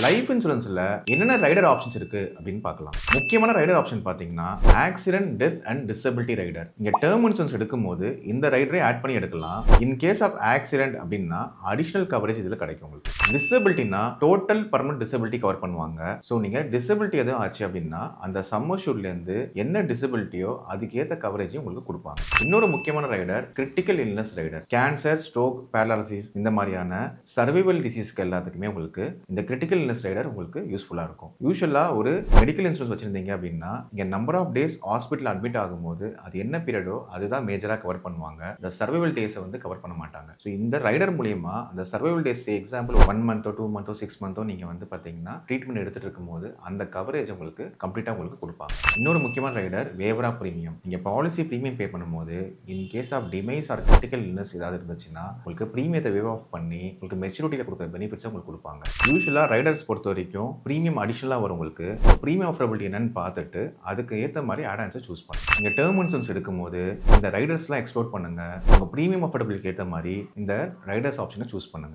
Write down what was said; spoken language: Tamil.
லைஃப் இன்சூரன்ஸ்ல என்னென்ன ரைடர் ஆப்ஷன்ஸ் இருக்கு அப்படின்னு பார்க்கலாம். முக்கியமான ரைடர் ஆப்ஷன் பார்த்தீங்கன்னா accident, death and disability rider. இங்க டேர்ம் இன்சூரன்ஸ் எடுக்கும்போது இந்த ரைடரை ஆட் பண்ணி எடுக்கலாம். இன் கேஸ் ஆஃப் ஆக்சிடென்ட் அப்படின்னா அடிஷனல் கவரேஜ் இதுல கிடைக்கும் உங்களுக்கு. டிசபிலிட்டினா டோட்டல் பர்மனன்ட் டிசபிலிட்டி கவர் பண்ணுவாங்க. ஸோ நீங்க டிசபிலிட்டி எதுவும் ஆச்சு அப்படின்னா அந்த சம்மர்ஷூட்ல இருந்து என்ன டிசபிலிட்டியோ அதுக்கேற்ற கவரேஜையும் உங்களுக்கு கொடுப்பாங்க. இன்னொரு முக்கியமான rider critical illness rider. Cancer, stroke, paralysis இந்த மாதிரியான சர்வைவல் டிசீஸ்க்கு எல்லாத்துக்குமே உங்களுக்கு இந்த கிரிட்டிக்கல் இல்னஸ் ரைடர் உங்களுக்கு யூஸ்ஃபுல்லாக இருக்கும். யூஸ்வலாக ஒரு மெடிக்கல் இன்சூரன்ஸ் வச்சிருந்தீங்க அப்படின்னா இங்கே number of days hospital admit ஆகும்போது அது என்ன பீரியடோ அதுதான் மேஜராக கவர் பண்ணுவாங்க. இந்த சர்வைவல் டேஸை வந்து கவர் பண்ண மாட்டாங்க. ஸோ இந்த ரைடர் மூலியமா அந்த சர்வைவல் டேஸ் எக்ஸாம்பிள் 1 மந்த்தோ 2 மந்த்தோ 6 மந்த்தோ நீங்கள் வந்து பார்த்தீங்கன்னா ட்ரீட்மெண்ட் எடுத்துட்டு இருக்கும்போது அந்த கவரேஜ் உங்களுக்கு கம்ப்ளீட்டாக உங்களுக்கு கொடுப்பாங்க. இன்னொரு முக்கியமான ரைடர் வேவர் ஆஃப் பிரீமியம். நீங்கள் பாலிசி பிரீமியம் பே பண்ணும்போது in case of demise or critical illness ஏதாவது இருந்துச்சுன்னா உங்களுக்கு பிரீமியத்தை வேவ் ஆஃப் பண்ணி உங்களுக்கு மெச்சூரிட்டியில் கொடுக்குற பெனிஃபிட்ஸை உங்களுக்கு கொடுப்பாங்க. யூஸ்வலாக ரைடர்ஸ் பொறுத்த வரைக்கும் பிரீமியம் அடிஷனலாக வரும் உங்களுக்கு. பிரீமியம் அஃபோர்டபிலிட்டி என்னன்னு பார்த்துட்டு அதுக்கு ஏற்ற மாதிரி ஆட் ஆன்ஸை சூஸ் பண்ணுங்க. நீங்கள் டேர்ம் இன்சூரன்ஸ் எடுக்கும்போது இந்த ரைடர்ஸ்லாம் எக்ஸ்ப்ளோர் பண்ணுங்க. உங்கள் பிரீமியம் அஃபோர்டபிலிட்டிக்கு ஏற்ற மாதிரி இந்த ரைடர்ஸ் ஆப்ஷனை சூஸ் பண்ணுங்க.